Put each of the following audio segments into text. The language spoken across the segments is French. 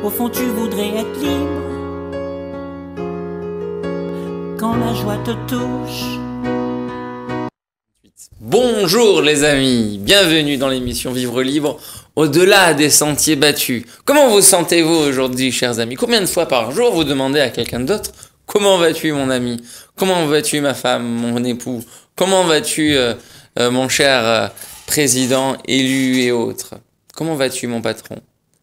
Au fond tu voudrais être libre quand la joie te touche. Bonjour les amis, bienvenue dans l'émission Vivre Libre, au-delà des sentiers battus. Comment vous sentez-vous aujourd'hui, chers amis? Combien de fois par jour vous demandez à quelqu'un d'autre: comment vas-tu mon ami? Comment vas-tu ma femme, mon époux? Comment vas-tu mon cher président élu et autres? Comment vas-tu mon patron?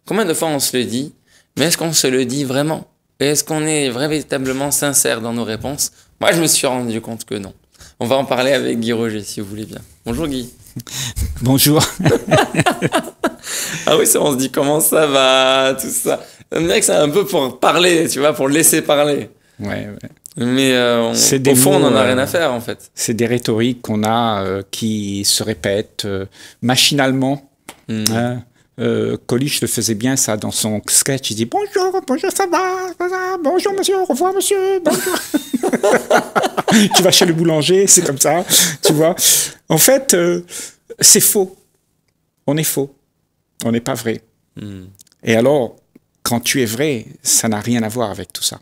Combien de fois on se le dit? Mais est-ce qu'on se le dit vraiment? Et est-ce qu'on est véritablement sincère dans nos réponses? Moi je me suis rendu compte que non. On va en parler avec Guy Roger, si vous voulez bien. Bonjour Guy. Bonjour. Ah oui, ça, on se dit comment ça va, tout ça. On dirait que c'est un peu pour parler, tu vois, pour laisser parler. Ouais. Mais au fond, on n'en a rien à faire, en fait. C'est des rhétoriques qu'on a qui se répètent machinalement. Hein. Coluche le faisait bien, ça, dans son sketch. Il dit « Bonjour, ça va, bonjour monsieur, au revoir monsieur, bonjour. » Tu vas chez le boulanger, c'est comme ça, tu vois. En fait, c'est faux. On est faux. On n'est pas vrai. Et alors, quand tu es vrai, ça n'a rien à voir avec tout ça.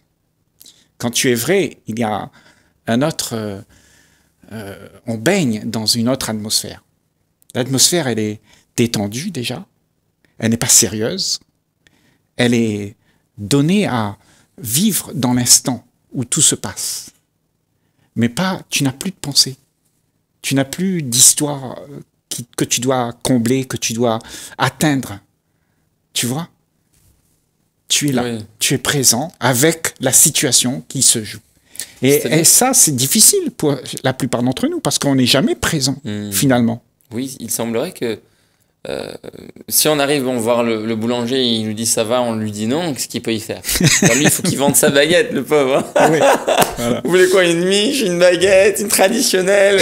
Quand tu es vrai, il y a un autre... on baigne dans une autre atmosphère. L'atmosphère, elle est détendue déjà. Elle n'est pas sérieuse. Elle est donnée à vivre dans l'instant où tout se passe. Mais pas, tu n'as plus de pensée. Tu n'as plus d'histoire que tu dois combler, que tu dois atteindre. Tu vois? Tu es là, oui. Tu es présent avec la situation qui se joue. Et ça, c'est difficile pour la plupart d'entre nous, parce qu'on n'est jamais présent, finalement. Oui, il semblerait que si on arrive, on voir le boulanger, il nous dit ça va, on lui dit non, qu'est-ce qu'il peut y faire? Alors lui, il faut qu'il vende sa baguette, le pauvre. Oui, voilà. Vous voulez quoi, une miche, une baguette, une traditionnelle?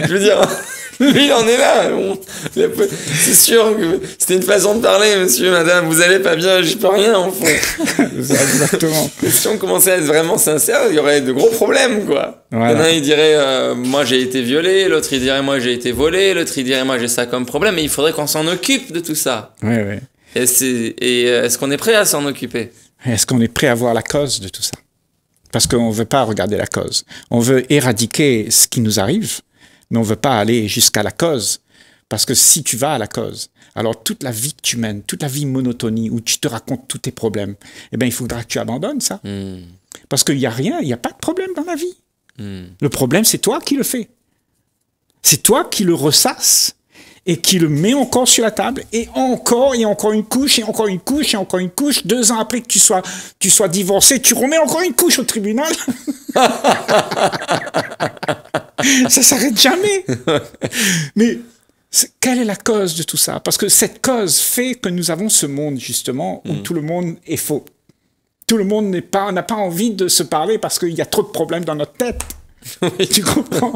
Je veux dire, lui, il en est là. Bon, c'est sûr que c'était une façon de parler, monsieur, madame, vous allez pas bien, j'y peux rien, en fond. Exactement. Si on commençait à être vraiment sincère, il y aurait de gros problèmes, quoi. Voilà. Il y en a un, il dirait moi j'ai été violé, l'autre il dirait moi j'ai été volé, l'autre il dirait moi j'ai ça comme problème, et il faudrait qu'on s'en occupe de tout ça. Oui, oui. Et est-ce qu'on est prêt à s'en occuper? Est-ce qu'on est prêt à voir la cause de tout ça? Parce qu'on ne veut pas regarder la cause. On veut éradiquer ce qui nous arrive, mais on ne veut pas aller jusqu'à la cause. Parce que si tu vas à la cause, alors toute la vie que tu mènes, toute la vie monotonie, où tu te racontes tous tes problèmes, eh bien, il faudra que tu abandonnes ça. Parce qu'il n'y a rien, il n'y a pas de problème dans la vie. Le problème, c'est toi qui le fais. C'est toi qui le ressasse et qui le met encore sur la table, et encore une couche, et encore une couche, et encore une couche. 2 ans après que tu sois divorcé, tu remets encore une couche au tribunal. Ça s'arrête jamais. Mais quelle est la cause de tout ça? Parce que cette cause fait que nous avons ce monde, justement, où tout le monde est faux. Tout le monde n'a pas envie de se parler parce qu'il y a trop de problèmes dans notre tête. Oui. Tu comprends?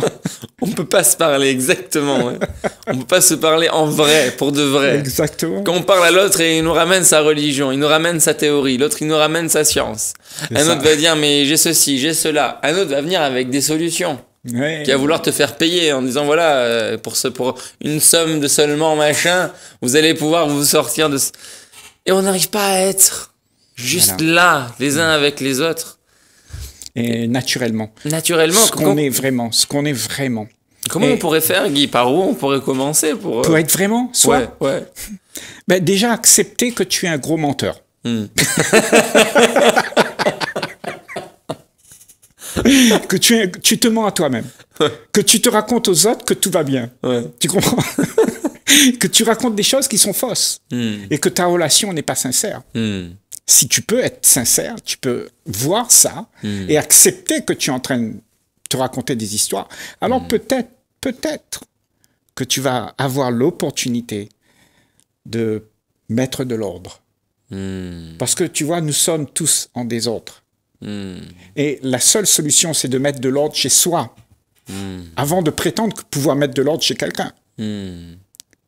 On peut pas se parler, exactement. Ouais. On peut pas se parler en vrai, pour de vrai. Exactement. Quand on parle à l'autre, il nous ramène sa religion, il nous ramène sa théorie, l'autre il nous ramène sa science. Un autre va dire mais j'ai ceci, j'ai cela. Un autre va venir avec des solutions. Ouais. Qui va vouloir te faire payer en disant voilà, pour une somme de seulement machin, vous allez pouvoir vous sortir de... Et on n'arrive pas à être juste là, les uns avec les autres. Et naturellement. Naturellement. Ce qu'on est vraiment. Comment on pourrait faire, Guy? Par où on pourrait commencer pour être vraiment soi? Ouais. Ben, déjà, accepter que tu es un gros menteur. Que tu te mens à toi-même. Que tu te racontes aux autres que tout va bien. Tu comprends? Que tu racontes des choses qui sont fausses. Et que ta relation n'est pas sincère. Si tu peux être sincère, tu peux voir ça et accepter que tu es en train de te raconter des histoires. Alors peut-être que tu vas avoir l'opportunité de mettre de l'ordre. Parce que tu vois, nous sommes tous en désordre. Et la seule solution, c'est de mettre de l'ordre chez soi avant de prétendre pouvoir mettre de l'ordre chez quelqu'un.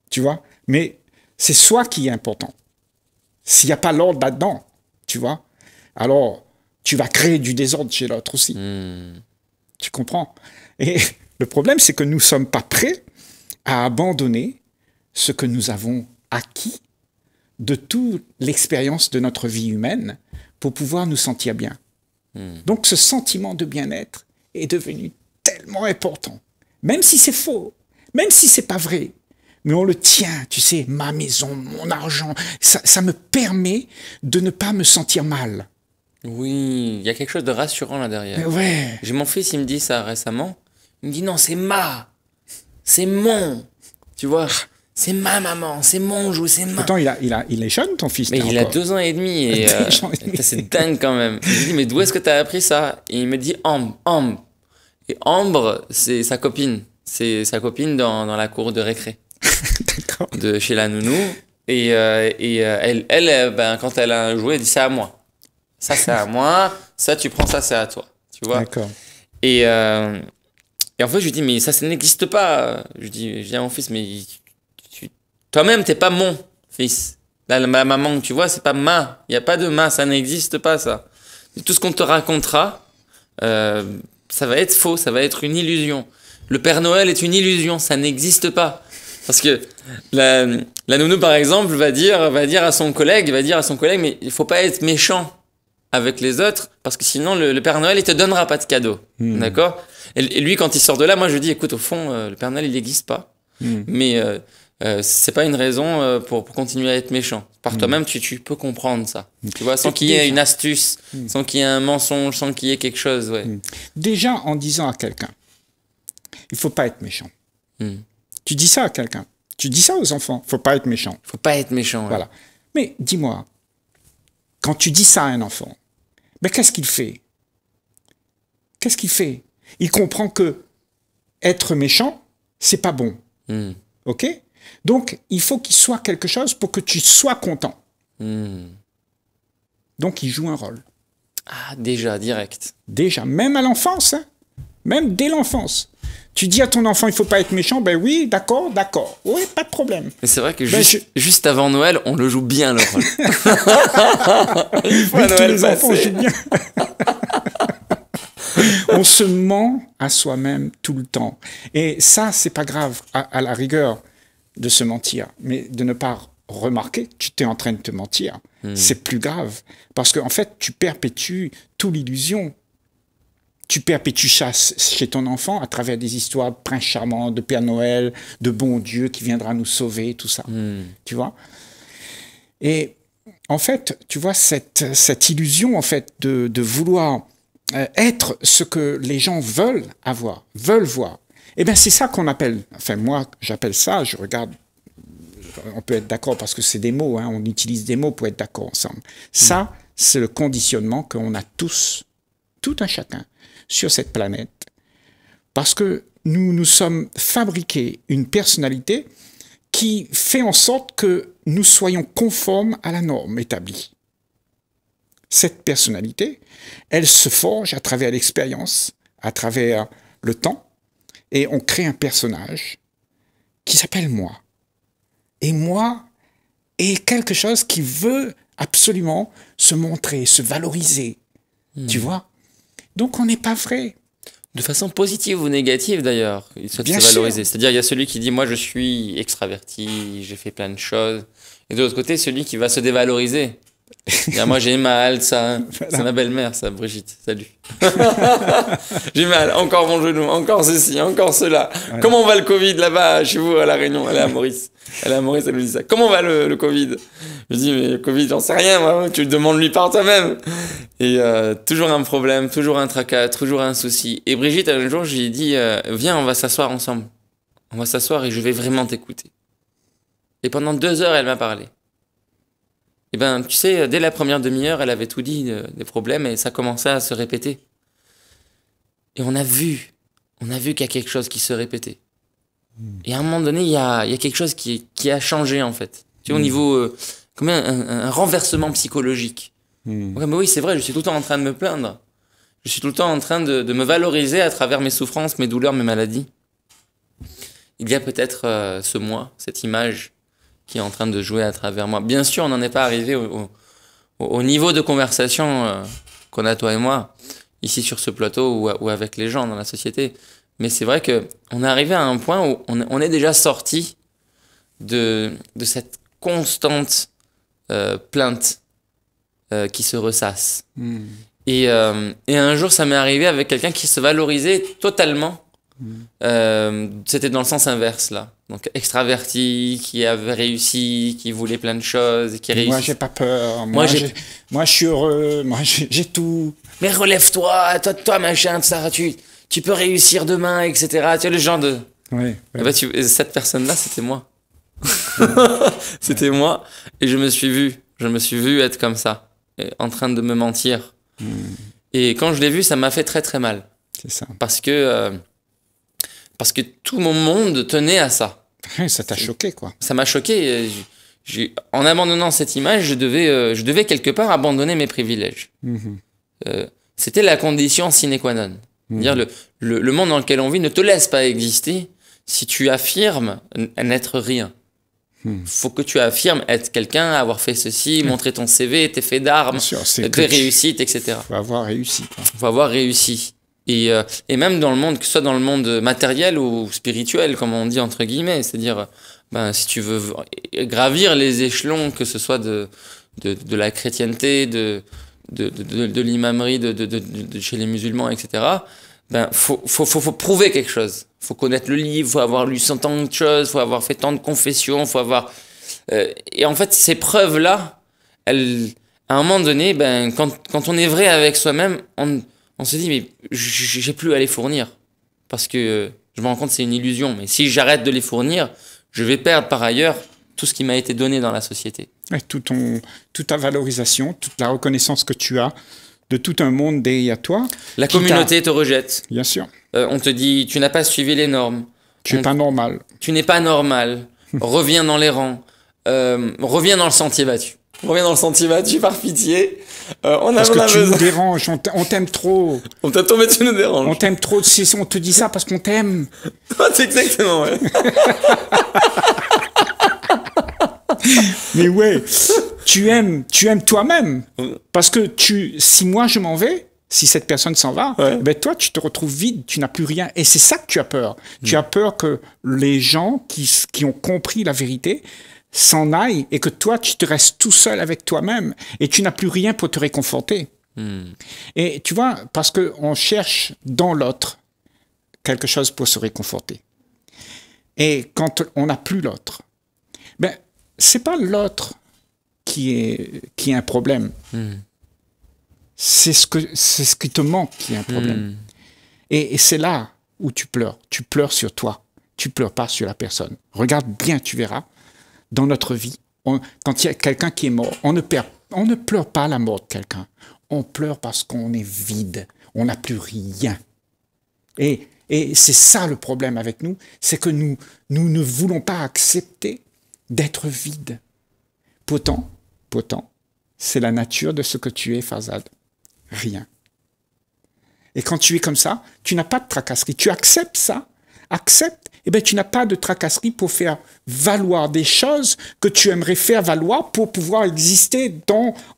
Tu vois? Mais c'est soi qui est important. S'il n'y a pas l'ordre là-dedans, tu vois, alors tu vas créer du désordre chez l'autre aussi. Tu comprends? Et le problème, c'est que nous ne sommes pas prêts à abandonner ce que nous avons acquis de toute l'expérience de notre vie humaine pour pouvoir nous sentir bien. Donc ce sentiment de bien-être est devenu tellement important. Même si c'est faux, même si c'est pas vrai, mais on le tient, tu sais, ma maison, mon argent, ça me permet de ne pas me sentir mal. Oui, il y a quelque chose de rassurant là derrière. Ouais. J'ai mon fils, il me dit ça récemment. Il me dit non, c'est mon, tu vois, c'est ma maman, c'est mon joue, c'est ma. Pourtant, il est jeune, ton fils. Mais il a 2 ans et demi et c'est dingue quand même. Je lui dis mais d'où est-ce que tu as appris ça? Et il me dit Ambre. Et Ambre, c'est sa copine. C'est sa copine dans la cour de récré. D'accord. De chez la nounou. Et elle, quand elle a un jouet, elle dit c'est à moi. Ça, c'est à moi. Ça, tu prends ça, c'est à toi. Tu vois? D'accord. Et en fait, je lui dis, mais ça n'existe pas. Je dis à mon fils, mais toi-même, t'es pas mon fils. Là, ma maman, tu vois, c'est pas ma. Il n'y a pas de ma, ça n'existe pas, ça. Tout ce qu'on te racontera, ça va être faux, ça va être une illusion. Le Père Noël est une illusion, ça n'existe pas. Parce que la nounou, par exemple, va dire à son collègue, mais il faut pas être méchant avec les autres, parce que sinon, le Père Noël, il te donnera pas de cadeau. D'accord? Et lui, quand il sort de là, moi, je dis, écoute, au fond, le Père Noël, il n'existe pas. Mais c'est pas une raison pour continuer à être méchant. Par toi-même, tu peux comprendre ça. Tu vois, sans qu'il y ait une astuce, sans qu'il y ait un mensonge, sans qu'il y ait quelque chose. Ouais. Déjà, en disant à quelqu'un, il faut pas être méchant. Tu dis ça à quelqu'un. Tu dis ça aux enfants. Faut pas être méchant. Faut pas être méchant. Ouais. Voilà. Mais dis-moi, quand tu dis ça à un enfant, ben qu'est-ce qu'il fait? Qu'est-ce qu'il fait? Il comprend que être méchant, c'est pas bon. Ok? Donc, il faut qu'il soit quelque chose pour que tu sois content. Donc, il joue un rôle. Ah, déjà, direct. Déjà, même à l'enfance, hein? Même dès l'enfance. Tu dis à ton enfant, il faut pas être méchant, ben oui, d'accord. Oui, pas de problème. Mais c'est vrai que juste avant Noël, on le joue bien, le rôle. Oui, tous les enfants jouent bien. On se ment à soi-même tout le temps. Et ça, c'est pas grave, à la rigueur, de se mentir. Mais de ne pas remarquer que tu es en train de te mentir, c'est plus grave. Parce qu'en fait, tu perpétues toute l'illusion. Tu perpétues ça chez ton enfant à travers des histoires de prince charmant, de Père Noël, de bon Dieu qui viendra nous sauver, tout ça. Tu vois? Et en fait, tu vois, cette illusion, en fait, de vouloir être ce que les gens veulent avoir, veulent voir, eh bien, c'est ça qu'on appelle, enfin, moi, j'appelle ça, je regarde, on peut être d'accord parce que c'est des mots, hein, on utilise des mots pour être d'accord ensemble. Ça, c'est le conditionnement qu'on a tous, tout un chacun, sur cette planète, parce que nous sommes fabriqués une personnalité qui fait en sorte que nous soyons conformes à la norme établie. Cette personnalité, elle se forge à travers l'expérience, à travers le temps, et on crée un personnage qui s'appelle moi. Et moi est quelque chose qui veut absolument se montrer, se valoriser. Tu vois? Donc on n'est pas vrai. De façon positive ou négative d'ailleurs, il souhaite se valoriser. C'est-à-dire il y a celui qui dit moi je suis extraverti, j'ai fait plein de choses. Et de l'autre côté, celui qui va se dévaloriser. Moi j'ai mal, ça. Voilà. C'est ma belle-mère, ça, Brigitte. Salut. J'ai mal, encore mon genou, encore ceci, encore cela. Voilà. Comment va le Covid là-bas chez vous à La Réunion? Elle est à Maurice. Elle nous dit ça. Comment va le Covid? Je dis mais le Covid, j'en sais rien, moi. Tu le demandes lui par toi-même. Et toujours un problème, toujours un tracas, toujours un souci. Et Brigitte, un jour, j'ai dit viens, on va s'asseoir ensemble. On va s'asseoir et je vais vraiment t'écouter. Et pendant 2 heures, elle m'a parlé. Et ben, tu sais, dès la première demi-heure, elle avait tout dit des problèmes et ça commençait à se répéter. Et on a vu qu'il y a quelque chose qui se répétait. Et à un moment donné, il y a quelque chose qui a changé, en fait. Tu sais, au niveau, comme un renversement psychologique. Ouais, mais oui, c'est vrai, je suis tout le temps en train de me plaindre. Je suis tout le temps en train de me valoriser à travers mes souffrances, mes douleurs, mes maladies. Il y a peut-être ce moi, cette image qui est en train de jouer à travers moi. Bien sûr, on n'en est pas arrivé au niveau de conversation qu'on a, toi et moi, ici sur ce plateau ou avec les gens dans la société. Mais c'est vrai qu'on est arrivé à un point où on est déjà sorti de cette constante plaintes qui se ressassent. Et un jour, ça m'est arrivé avec quelqu'un qui se valorisait totalement. C'était dans le sens inverse, là. Donc, extraverti, qui avait réussi, qui voulait plein de choses, qui réussit. Moi, j'ai pas peur. Moi, je suis heureux. Moi, j'ai tout. Mais relève-toi, toi, machin, ça, tu peux réussir demain, etc. Tu es le genre de... Oui. Eh ben, cette personne-là, c'était moi. C'était moi. Et je me suis vu être comme ça, en train de me mentir. Et quand je l'ai vu, ça m'a fait très très mal. C'est ça. Parce que tout mon monde tenait à ça. Ça t'a choqué, quoi. Ça m'a choqué. En abandonnant cette image, je devais quelque part abandonner mes privilèges. C'était la condition sine qua non. Dire le monde dans lequel on vit ne te laisse pas exister si tu affirmes n'être rien. Faut que tu affirmes être quelqu'un, avoir fait ceci, montrer ton CV, tes faits d'armes, tes réussites, etc. Faut avoir réussi, quoi. Faut avoir réussi. Et même dans le monde, que ce soit dans le monde matériel ou spirituel, comme on dit entre guillemets, c'est-à-dire, si tu veux gravir les échelons, que ce soit de la chrétienté, de l'imamerie, de chez les musulmans, etc., faut prouver quelque chose. Faut connaître le livre, faut avoir lu tant de choses, faut avoir fait tant de confessions, faut avoir... et en fait, ces preuves-là, à un moment donné, quand on est vrai avec soi-même, on se dit, mais j'ai plus à les fournir. Parce que je me rends compte que c'est une illusion. Mais si j'arrête de les fournir, je vais perdre par ailleurs tout ce qui m'a été donné dans la société. Et toute ta valorisation, toute la reconnaissance que tu as de tout un monde derrière toi. La communauté te rejette. Bien sûr. On te dit, tu n'as pas suivi les normes. Tu n'es pas normal. Tu n'es pas normal. Reviens dans les rangs. Reviens dans le sentier battu. Reviens dans le sentier battu, par pitié. Parce que tu nous déranges, on t'aime trop. On t'a tombé, tu nous déranges. On t'aime trop, on te dit ça parce qu'on t'aime. C'est exactement, ouais. Mais ouais, tu aimes toi-même. Parce que si moi je m'en vais, si cette personne s'en va, toi tu te retrouves vide, tu n'as plus rien. Et c'est ça que tu as peur. Tu as peur que les gens qui ont compris la vérité s'en aillent et que toi tu te restes tout seul avec toi-même et tu n'as plus rien pour te réconforter. Et tu vois, parce qu'on cherche dans l'autre quelque chose pour se réconforter. Et quand on n'a plus l'autre, c'est pas l'autre qui est un problème. C'est ce qui te manque qui est un problème. Et c'est là où tu pleures. Tu pleures sur toi. Tu pleures pas sur la personne. Regarde bien, tu verras. Dans notre vie, quand il y a quelqu'un qui est mort, on ne pleure pas la mort de quelqu'un. On pleure parce qu'on est vide. On n'a plus rien. Et c'est ça le problème avec nous, c'est que nous ne voulons pas accepter d'être vide. Pourtant, c'est la nature de ce que tu es, Farzad. Rien. Et quand tu es comme ça, tu n'as pas de tracasserie. Tu acceptes ça, tu n'as pas de tracasserie pour faire valoir des choses que tu aimerais faire valoir pour pouvoir exister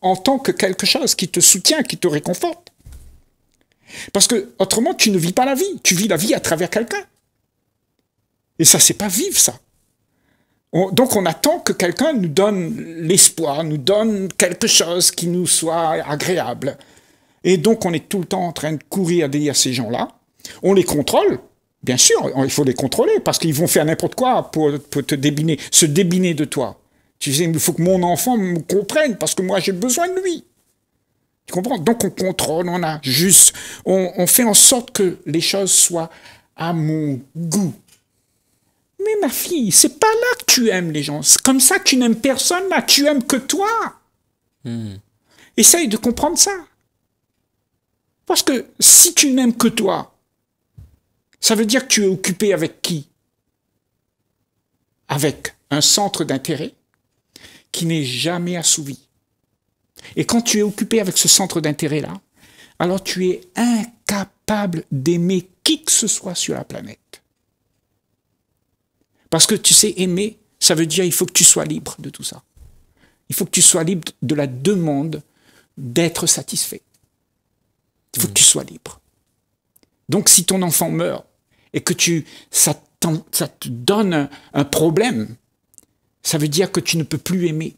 en tant que quelque chose qui te soutient, qui te réconforte. Parce que autrement, tu ne vis pas la vie. Tu vis la vie à travers quelqu'un. Et ça, c'est pas vivre, ça. Donc on attend que quelqu'un nous donne l'espoir, nous donne quelque chose qui nous soit agréable. Et donc on est tout le temps en train de courir derrière ces gens-là. On les contrôle, bien sûr, il faut les contrôler, parce qu'ils vont faire n'importe quoi pour te débiner, se débiner de toi. Tu sais, il faut que mon enfant me comprenne, parce que moi j'ai besoin de lui. Tu comprends? Donc on contrôle, on fait en sorte que les choses soient à mon goût. Mais ma fille, c'est pas là que tu aimes les gens. C'est comme ça que tu n'aimes personne, là. Tu aimes que toi. Essaye de comprendre ça. Parce que si tu n'aimes que toi, ça veut dire que tu es occupé avec qui? Avec un centre d'intérêt qui n'est jamais assouvi. Et quand tu es occupé avec ce centre d'intérêt-là, alors tu es incapable d'aimer qui que ce soit sur la planète. Parce que tu sais, aimer, ça veut dire il faut que tu sois libre de tout ça. Il faut que tu sois libre de la demande d'être satisfait. Il faut que tu sois libre. Donc si ton enfant meurt et que ça te donne un problème, ça veut dire que tu ne peux plus aimer.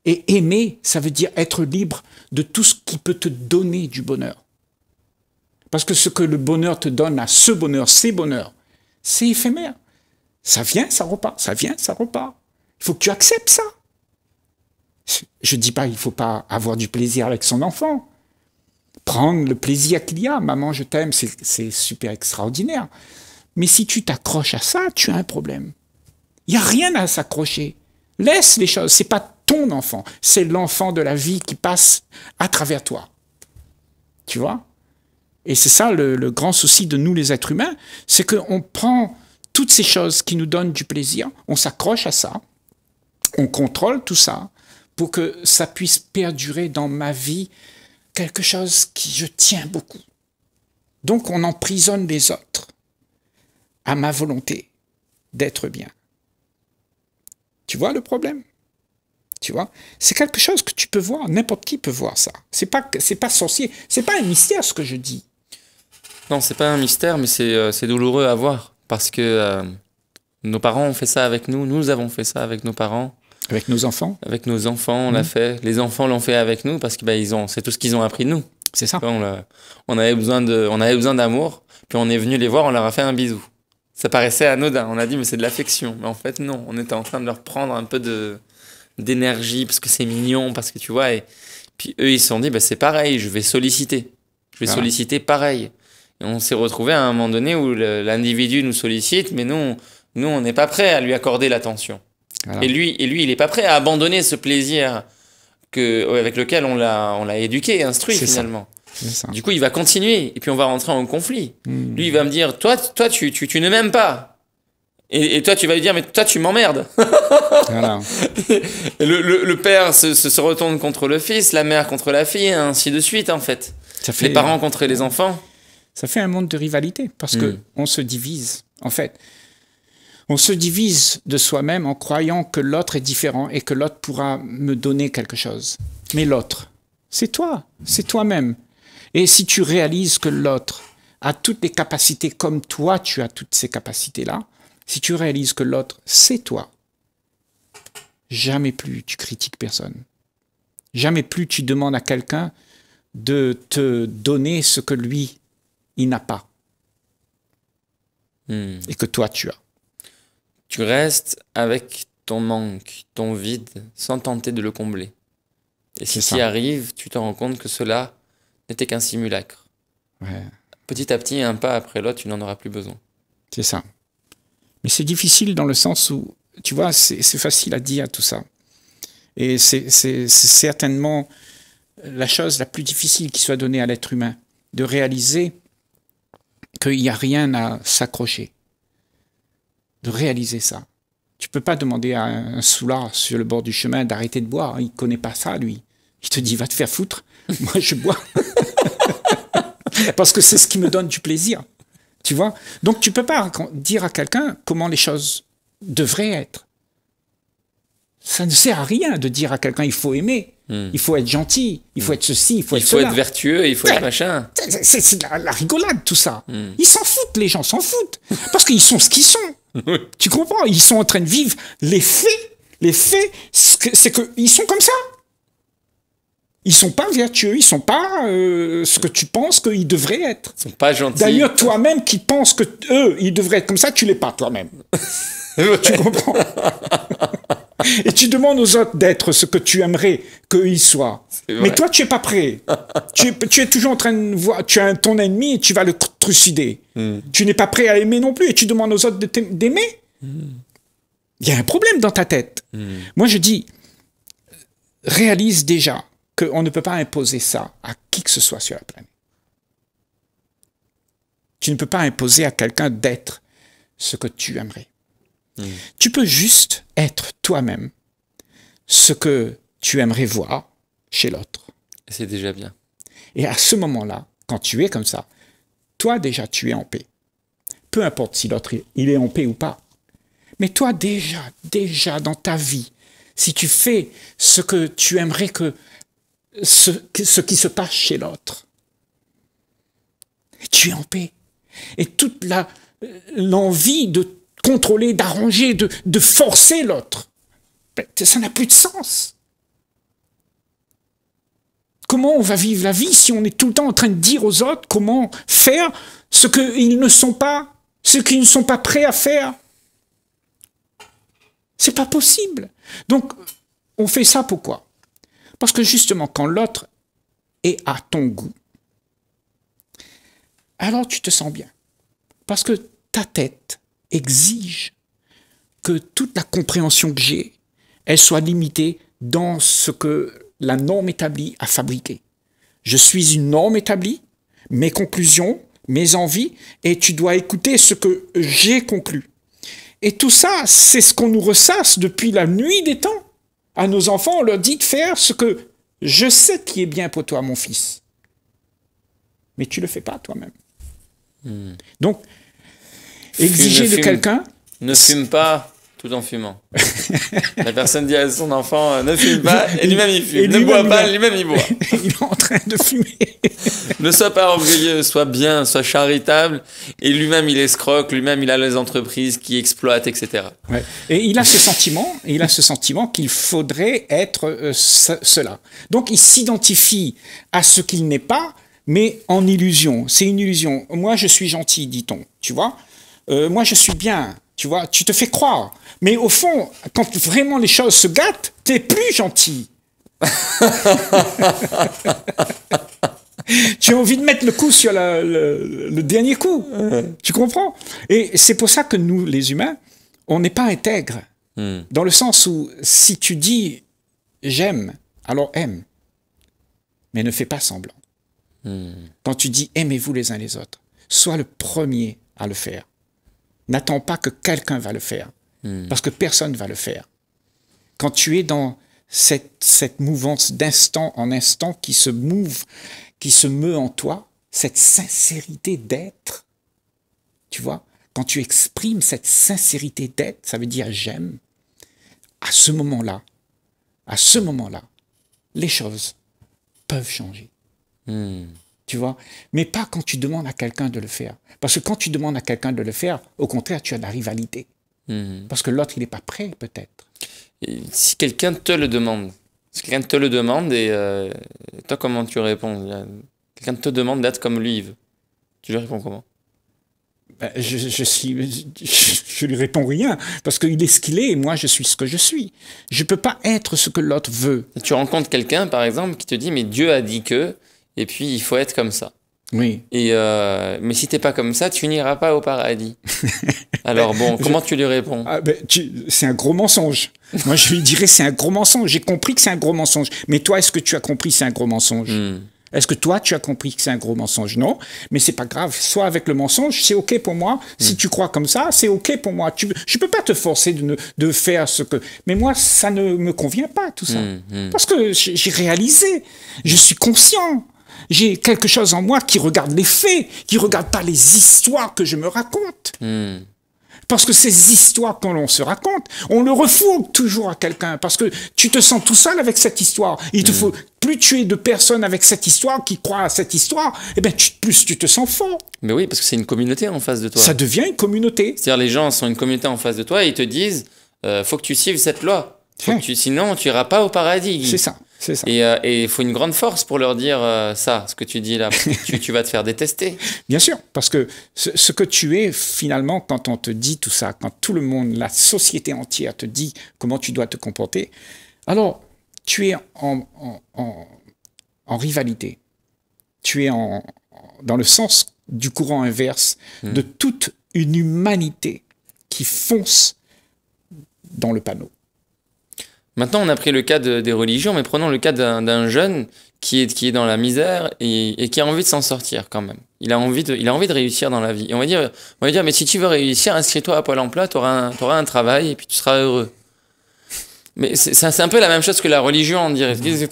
Et aimer, ça veut dire être libre de tout ce qui peut te donner du bonheur. Parce que ce que le bonheur te donne à ce bonheur, ces bonheurs, c'est éphémère. Ça vient, ça repart, ça vient, ça repart. Il faut que tu acceptes ça. Je ne dis pas qu'il ne faut pas avoir du plaisir avec son enfant. Prendre le plaisir qu'il y a. Maman, je t'aime, c'est super extraordinaire. Mais si tu t'accroches à ça, tu as un problème. Il n'y a rien à s'accrocher. Laisse les choses. Ce n'est pas ton enfant. C'est l'enfant de la vie qui passe à travers toi. Tu vois? Et c'est ça le grand souci de nous les êtres humains, c'est qu'on prend toutes ces choses qui nous donnent du plaisir, on s'accroche à ça, on contrôle tout ça pour que ça puisse perdurer dans ma vie quelque chose qui je tiens beaucoup. Donc on emprisonne les autres à ma volonté d'être bien. Tu vois le problème? Tu vois? C'est quelque chose que tu peux voir, n'importe qui peut voir ça. C'est pas sorcier, c'est pas un mystère ce que je dis. Non, c'est pas un mystère, mais c'est douloureux à voir. Parce que nos parents ont fait ça avec nous, nous avons fait ça avec nos parents. Avec nos enfants? Avec nos enfants, on l'a fait. Les enfants l'ont fait avec nous parce que c'est tout ce qu'ils ont appris de nous. C'est ça. On avait besoin d'amour, puis on est venu les voir, on leur a fait un bisou. Ça paraissait anodin, on a dit mais c'est de l'affection. Mais en fait non, on était en train de leur prendre un peu d'énergie parce que c'est mignon, parce que tu vois. Et puis eux ils se sont dit c'est pareil, je vais solliciter. Je vais solliciter pareil. Et on s'est retrouvé à un moment donné où l'individu nous sollicite, mais nous on n'est pas prêt à lui accorder l'attention. Voilà. Et lui, il n'est pas prêt à abandonner ce plaisir avec lequel on l'a éduqué, instruit finalement. Ça. Du coup, il va continuer et puis on va rentrer en conflit. Lui, il va me dire, toi, tu ne m'aimes pas. Et toi, tu vas lui dire, mais toi, tu m'emmerdes. Voilà. Le père se retourne contre le fils, la mère contre la fille, et ainsi de suite, en fait. Les parents contre les enfants. Ça fait un monde de rivalité parce que on se divise, en fait. On se divise de soi-même en croyant que l'autre est différent et que l'autre pourra me donner quelque chose. Mais l'autre, c'est toi, c'est toi-même. Et si tu réalises que l'autre a toutes les capacités comme toi, tu as toutes ces capacités-là, si tu réalises que l'autre, c'est toi, jamais plus tu critiques personne. Jamais plus tu demandes à quelqu'un de te donner ce que lui, il n'a pas. Et que toi, tu as. Tu restes avec ton manque, ton vide, sans tenter de le combler. Et si tu y arrives, tu te rends compte que cela n'était qu'un simulacre. Ouais. Petit à petit, un pas après l'autre, tu n'en auras plus besoin. C'est ça. Mais c'est difficile dans le sens où, tu vois, c'est facile à dire tout ça. Et c'est certainement la chose la plus difficile qui soit donnée à l'être humain, de réaliser qu'il n'y a rien à s'accrocher. De réaliser ça. Tu peux pas demander à un soulard sur le bord du chemin d'arrêter de boire. Il connaît pas ça, lui. Il te dit, va te faire foutre. Moi, je bois. Parce que c'est ce qui me donne du plaisir. Tu vois? Donc, tu peux pas dire à quelqu'un comment les choses devraient être. Ça ne sert à rien de dire à quelqu'un, il faut aimer. Il faut être gentil, il faut être ceci, il faut être cela. Il faut être vertueux, il faut être machin. C'est la rigolade, tout ça. Ils s'en foutent, les gens s'en foutent. Parce qu'ils sont ce qu'ils sont. Tu comprends? Ils sont en train de vivre les faits. Les faits, c'est qu'ils sont comme ça. Ils sont pas vertueux, ils sont pas ce que tu penses qu'ils devraient être. Ils sont pas gentils. D'ailleurs, toi-même qui penses que eux, ils devraient être comme ça, tu l'es pas toi-même. Tu comprends? Et tu demandes aux autres d'être ce que tu aimerais qu'ils soient. Mais toi, tu es pas prêt. tu es toujours en train de voir, tu as ton ennemi et tu vas le trucider. Tu n'es pas prêt à aimer non plus et tu demandes aux autres d'aimer. Il y a un problème dans ta tête. Moi, je dis, réalise déjà qu'on ne peut pas imposer ça à qui que ce soit sur la planète. Tu ne peux pas imposer à quelqu'un d'être ce que tu aimerais. Tu peux juste être toi-même ce que tu aimerais voir chez l'autre. C'est déjà bien. Et à ce moment-là, quand tu es comme ça, toi déjà tu es en paix. Peu importe si l'autre il est en paix ou pas. Mais toi déjà dans ta vie, si tu fais ce que tu aimerais que ce qui se passe chez l'autre, tu es en paix. Et toute l'envie de contrôler, d'arranger, de forcer l'autre, ça n'a plus de sens. comment on va vivre la vie si on est tout le temps en train de dire aux autres comment faire ce qu'ils ne sont pas, ce qu'ils ne sont pas prêts à faire? C'est pas possible. Donc, on fait ça pourquoi? Parce que justement, quand l'autre est à ton goût, alors tu te sens bien. Parce que ta tête exige que toute la compréhension que j'ai, elle soit limitée dans ce que la norme établie a fabriqué. Je suis une norme établie, mes conclusions, mes envies, et tu dois écouter ce que j'ai conclu. Et tout ça, c'est ce qu'on nous ressasse depuis la nuit des temps. À nos enfants, on leur dit de faire ce que je sais qui est bien pour toi, mon fils. Mais tu ne le fais pas toi-même. Donc, exiger de quelqu'un... Ne fume pas tout en fumant. La personne dit à son enfant, ne fume pas, et lui-même il fume. Ne bois pas, lui-même il boit. Il est en train de fumer. Ne sois pas orgueilleux, sois bien, sois charitable, et lui-même il escroque, lui-même il a les entreprises qui exploitent, etc. Ouais. Et il a ce sentiment qu'il faudrait être cela. Donc il s'identifie à ce qu'il n'est pas, mais en illusion. C'est une illusion. Moi je suis gentil, dit-on, tu vois. Moi je suis bien, tu vois. Tu te fais croire. Mais au fond, quand vraiment les choses se gâtent, t'es plus gentil. Tu as envie de mettre le coup sur le dernier coup. Tu comprends? Et c'est pour ça que nous, les humains, on n'est pas intègres. Dans le sens où, si tu dis « j'aime », alors aime. Mais ne fais pas semblant. Quand tu dis « aimez-vous les uns les autres », sois le premier à le faire. N'attends pas que quelqu'un va le faire. Parce que personne ne va le faire. Quand tu es dans cette mouvance d'instant en instant qui se meut en toi, cette sincérité d'être, tu vois, quand tu exprimes cette sincérité d'être, ça veut dire j'aime, à ce moment-là, les choses peuvent changer. Tu vois, mais pas quand tu demandes à quelqu'un de le faire. Parce que quand tu demandes à quelqu'un de le faire, au contraire, tu as de la rivalité. Parce que l'autre, il n'est pas prêt, peut-être. Et si quelqu'un te le demande, et toi, comment tu réponds? Quelqu'un te demande d'être comme lui, il veut. Tu lui réponds comment? Je lui réponds rien, parce qu'il est ce qu'il est, et moi, je suis ce que je suis. Je ne peux pas être ce que l'autre veut. Et tu rencontres quelqu'un, par exemple, qui te dit, mais Dieu a dit que, et puis il faut être comme ça. Oui. Mais si t'es pas comme ça, tu n'iras pas au paradis. Alors bon, comment tu lui réponds? C'est un gros mensonge. Moi, je lui dirais c'est un gros mensonge. J'ai compris que c'est un gros mensonge. Mais toi, est-ce que tu as compris que c'est un gros mensonge? Est-ce que toi, tu as compris que c'est un gros mensonge? Non, mais c'est pas grave. Soit avec le mensonge, c'est OK pour moi. Si tu crois comme ça, c'est OK pour moi. Je peux pas te forcer de faire ce que... Mais moi, ça ne me convient pas, tout ça. Parce que j'ai réalisé. Je suis conscient. J'ai quelque chose en moi qui regarde les faits, qui regarde pas les histoires que je me raconte. Parce que ces histoires qu'on l'on se raconte, on le refourgue toujours à quelqu'un, parce que tu te sens tout seul avec cette histoire. Il te faut, plus tu es de personnes avec cette histoire, qui croient à cette histoire, eh ben, plus tu te sens fort. Mais oui, parce que c'est une communauté en face de toi. Ça devient une communauté. C'est-à-dire les gens sont une communauté en face de toi et ils te disent, faut que tu suives cette loi. Sinon, tu iras pas au paradis. C'est ça. C'est ça. Et il faut une grande force pour leur dire ça, ce que tu dis là. tu vas te faire détester. Bien sûr, parce que ce que tu es finalement, quand on te dit tout ça, quand tout le monde, la société entière te dit comment tu dois te comporter, alors tu es en rivalité. Tu es dans le sens du courant inverse de toute une humanité qui fonce dans le panneau. Maintenant, on a pris le cas des religions, mais prenons le cas d'un jeune qui est dans la misère et qui a envie de s'en sortir quand même. Il a envie de réussir dans la vie. Et on va dire, mais si tu veux réussir, inscris-toi à Pôle emploi, tu auras un travail et puis tu seras heureux. Mais c'est un peu la même chose que la religion, on dirait. Tu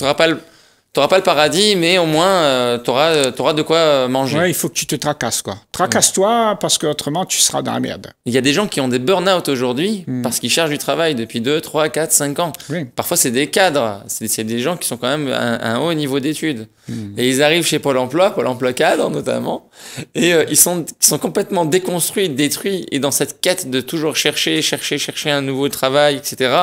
n'auras pas le paradis, mais au moins, tu auras de quoi manger. Ouais, il faut que tu te tracasses, quoi. Tracasse-toi, parce qu'autrement, tu seras dans la merde. Il y a des gens qui ont des burn-out aujourd'hui, parce qu'ils cherchent du travail depuis 2, 3, 4, 5 ans. Oui. Parfois, c'est des cadres. C'est des gens qui sont quand même à un haut niveau d'études. Et ils arrivent chez Pôle emploi cadre notamment, et ils sont complètement déconstruits, détruits, et dans cette quête de toujours chercher un nouveau travail, etc.,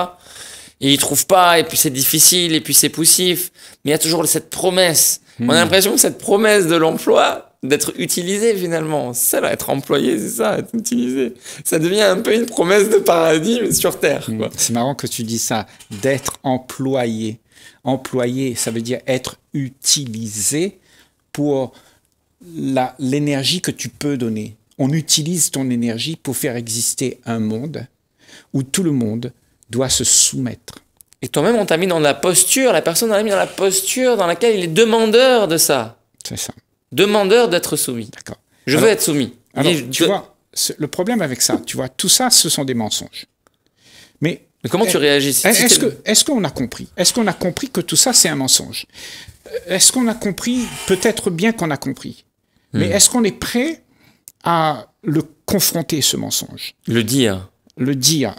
et ils trouvent pas, et puis c'est difficile, et puis c'est poussif. Mais il y a toujours cette promesse. On a l'impression que cette promesse de l'emploi, d'être utilisé finalement, c'est ça, là, être employé, c'est ça, être utilisé. Ça devient un peu une promesse de paradis, mais sur Terre, quoi. C'est marrant que tu dis ça, d'être employé. Employé, ça veut dire être utilisé pour l'énergie que tu peux donner. On utilise ton énergie pour faire exister un monde où tout le monde doit se soumettre. Et toi-même, on t'a mis dans la posture, la personne l'a mis dans la posture dans laquelle il est demandeur de ça. C'est ça. Demandeur d'être soumis. D'accord. Je veux être soumis. Alors, tu vois, le problème avec ça, tu vois, tout ça, ce sont des mensonges. Mais comment tu réagis est-ce qu'on a compris? Est-ce qu'on a compris que tout ça, c'est un mensonge? Est-ce qu'on a compris? Peut-être bien qu'on a compris. Mais est-ce qu'on est prêt à le confronter, ce mensonge? Le dire. Le dire,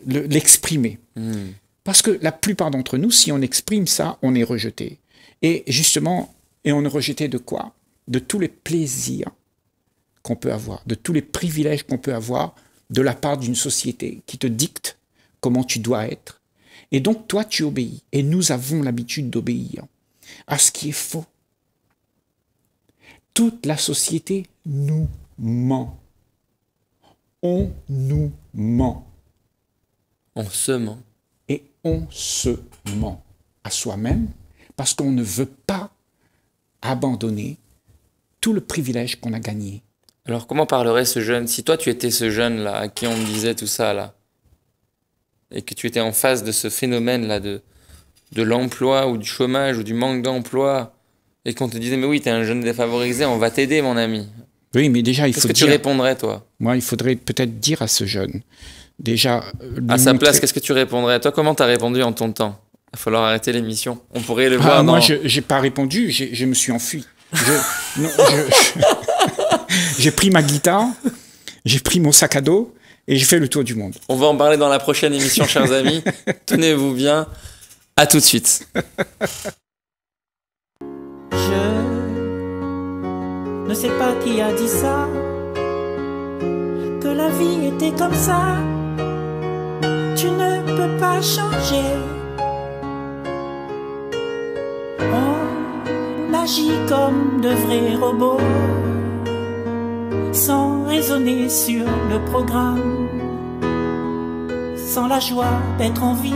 l'exprimer. Parce que la plupart d'entre nous, si on exprime ça, on est rejeté. Et justement, on est rejeté de quoi? De tous les plaisirs qu'on peut avoir, de tous les privilèges qu'on peut avoir de la part d'une société qui te dicte comment tu dois être. Et donc, toi, tu obéis. Et nous avons l'habitude d'obéir à ce qui est faux. Toute la société nous ment. On nous ment. On se ment. Et on se ment à soi-même parce qu'on ne veut pas abandonner tout le privilège qu'on a gagné. Alors, comment parlerait ce jeune, si toi tu étais ce jeune-là, à qui on disait tout ça, là, et que tu étais en face de ce phénomène-là de l'emploi ou du chômage ou du manque d'emploi, et qu'on te disait, mais oui, t'es un jeune défavorisé, on va t'aider, mon ami. Oui, mais déjà, il faut Qu'est-ce que tu répondrais, toi? Moi, il faudrait peut-être dire à ce jeune, déjà... À sa place, qu'est-ce que tu répondrais? Toi, comment t'as répondu en ton temps? Il va falloir arrêter l'émission. On pourrait le voir Moi, j'ai pas répondu, je me suis enfui. J'ai pris ma guitare, j'ai pris mon sac à dos et j'ai fait le tour du monde. On va en parler dans la prochaine émission, chers amis. Tenez-vous bien. À tout de suite. Je ne sais pas qui a dit ça, que la vie était comme ça. Tu ne peux pas changer. On agit comme de vrais robots, sans raisonner sur le programme, sans la joie d'être en vie.